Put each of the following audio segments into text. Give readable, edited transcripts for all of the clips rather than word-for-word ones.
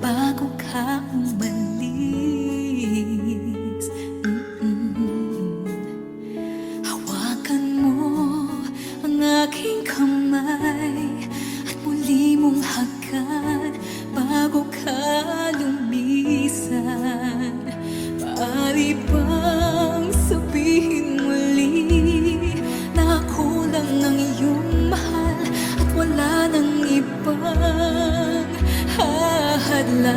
bago ka umalis. Hawakan mo ang aking kamay at muli mong hagkan bago ka lumisan. Maaari bang sabihin muli na ako lang ang iyong mahal at wala nang ibang hahadlang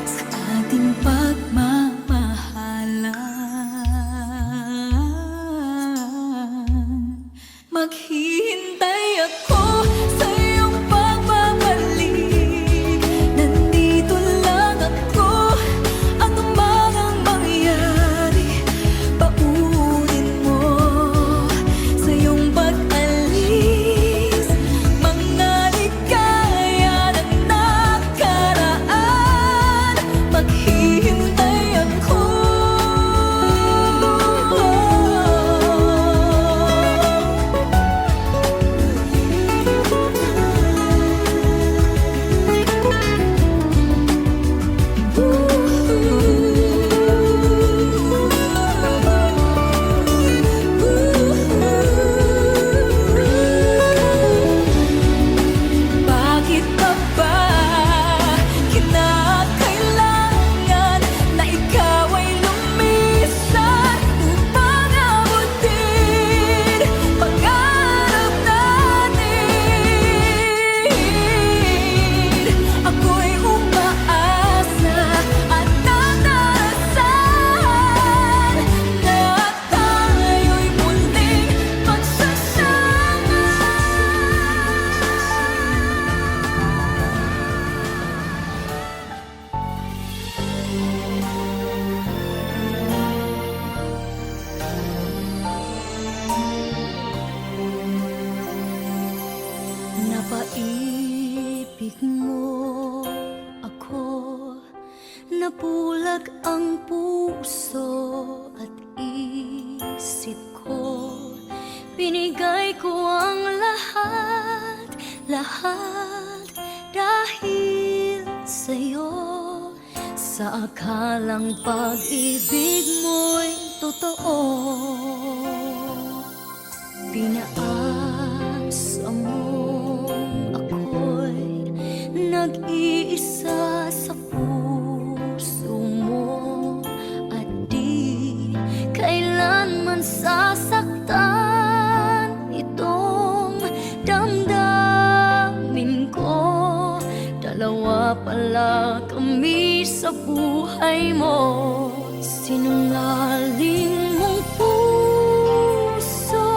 sa ating pagmamahalan? Maghihintay ako sa iyong pagbabalik. Nandito lang ako, ano man ang mangyari. Paunin mo sa iyong pag-alis mga ligaya ng nakaraan. Maghihintay ako. Bakit pa ba kinakailangan na ikaw ay lumisan upang abutin pangarap natin? Ako'y umaasa at nagdarasal na tayo'y muling magsasama. Napaibig mo ako, nabulag ang puso at isip ko. Binigay ko ang lahat, lahat dahil sa'yo. Sa akalang pag-ibig mo'y totoo, pinaasa mo ako'y nag-iisa sa puso mo at di kailanman sasaktan itong damdamin ko. Dalawa pala kami sa buhay mo, sinungaling mong puso.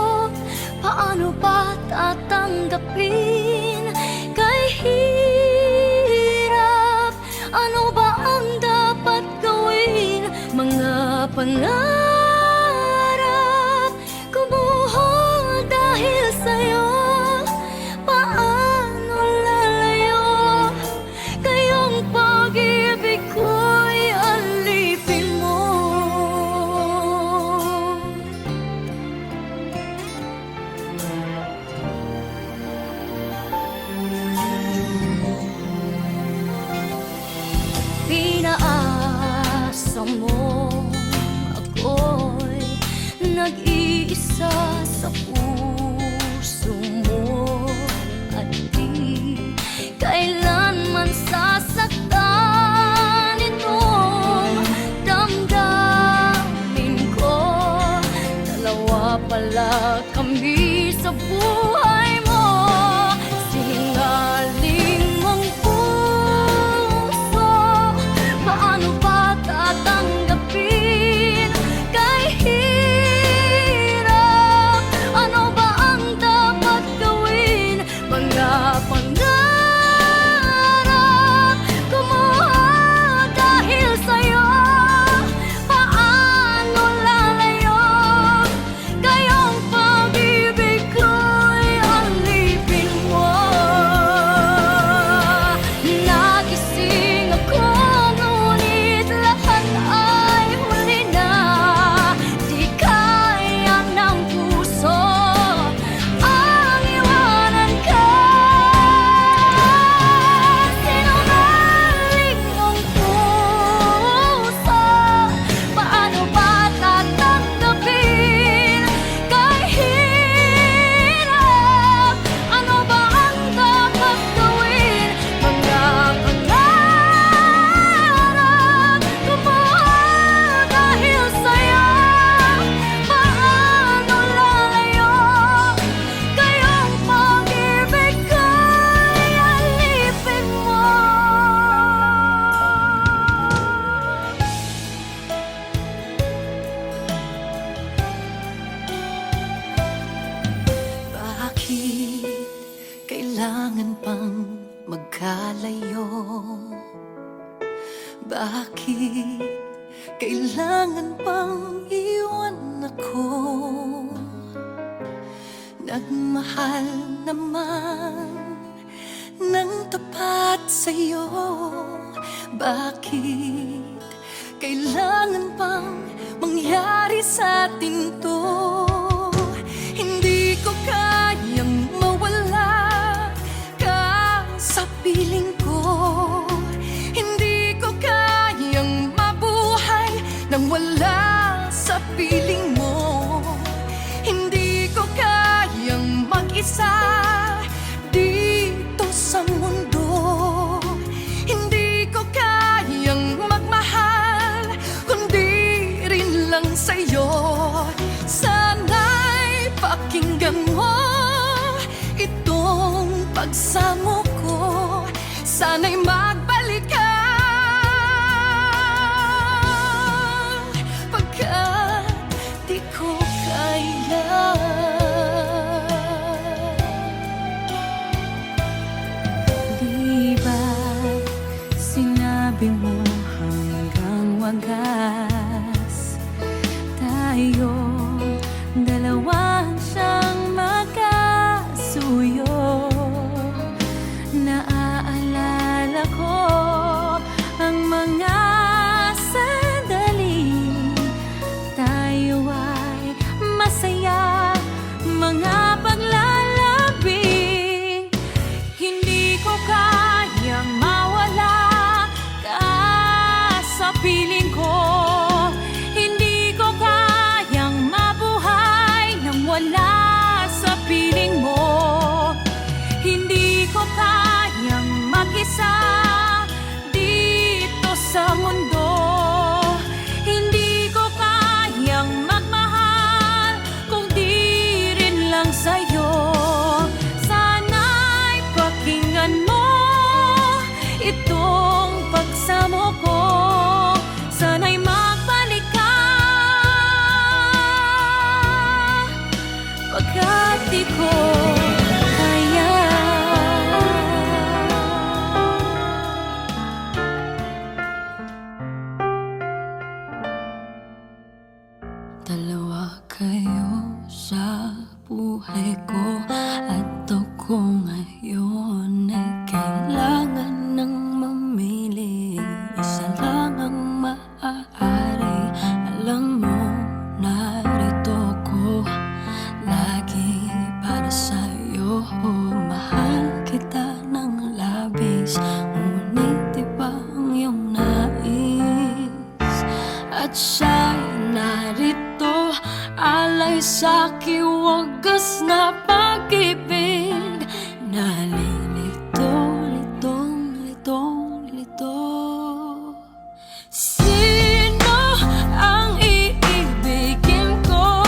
Paano ba tatanggapin kay hirap? Ano ba ang dapat gawin? Mga pangarap kumuhol dahil sa'yo. Paano lalayo? Kayong pag-ibig ko'y alipin mo. Pinaasa mo ako'y nag-iisa sa puso mo at di kailanman sasaktan itong damdamin ko. Dalawa pala kami sa buhay mo, sinungaling mong puso. Paano ba tatanggapin kay hirap? Ano ba ang dapat gawin? Mga pangarap kumuha dahil sa'yo. Paano lalayo? Kayong pag-ibig kailangan pang magkalayo? Bakit kailangan pang iwan ako? Nagmahal naman ng tapat sa'yo. Bakit kailangan pang mangyari sa atin to? Hindi ko kayang mawala ka sa piling ko. Hindi ko kayang mabuhay nang wala sa piling mo. Hindi ko kayang mag-isa dito sa mundo. Hindi ko kayang magmahal kundi rin lang sa'yo. Sana'y pakinggan mo itong pagsamo ko. Sana'y magbalik ka, pagkat di ko kaya. Di ba sinabi mo hanggang wagas tayong dalawa siyang magkasuyo? Naaalala ko ang mga sandali tayo ay masaya, mga paglalabing. Hindi ko kayang mawala ka sa piling ko. Hindi ko kayang mabuhay nang wala sa piling mo. Hindi ko kayang mag-isa dito sa mundo. Hindi ko kayang magmahal kung di rin lang sa'yo. Sana'y pakinggan mo itong pagsamo ko. Sana'y magbalik ka, pagkat di ko kaya. Dalawa kayo sa buhay ko, at ako ngayon ay kailangan ng mamili. Isa lang ang maaari. Alam mo, narito ko lagi para sa'yo. Mahal kita ng labis, ngunit iba ang iyong nais. At siya'y narito, alay sa'ki wagas na pag-ibig. Nalilito, litong, litong, lito. Sino ang iibigin ko?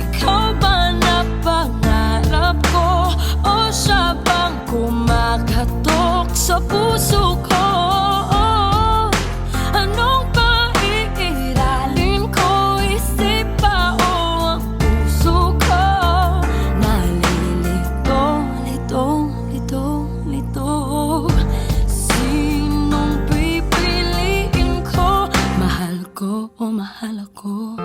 Ikaw ba na pangarap ko? O siya bang kumakatok sa puso ko? Anong paiiralin ko? Isip ba o ang puso ko? Nalilito, litong, litong, lito. Sinong pipiliin ko? Mahal ko o mahal ako?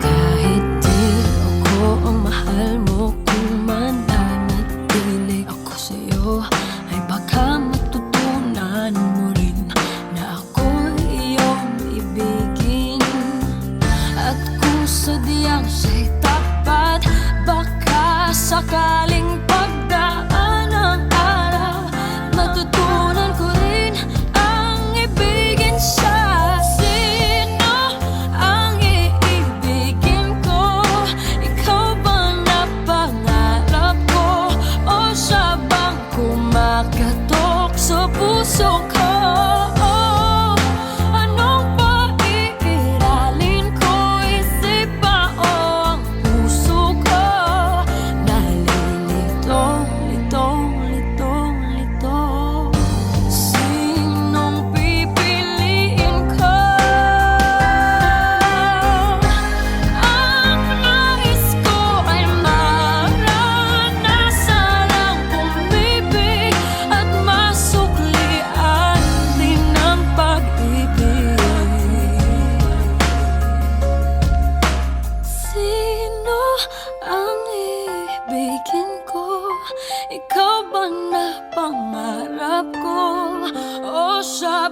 Kahit di ako ang mahal mo, kung mananatili ako sa'yo, ay baka matutunan mo rin na ako iyong ibigin. At kung sadyang siya'y tapat, baka sakaling pagdaan ng araw, matutunan ko rin ang ibigin siya. Sino ang iibigin ko? Ikaw ba na pangarap ko? O siya bang kumakatok sa puso ko? Anong paiiralin ko? Isip ba o ang puso ko? Nalilito, Ikaw ba na pangarap ko? O sa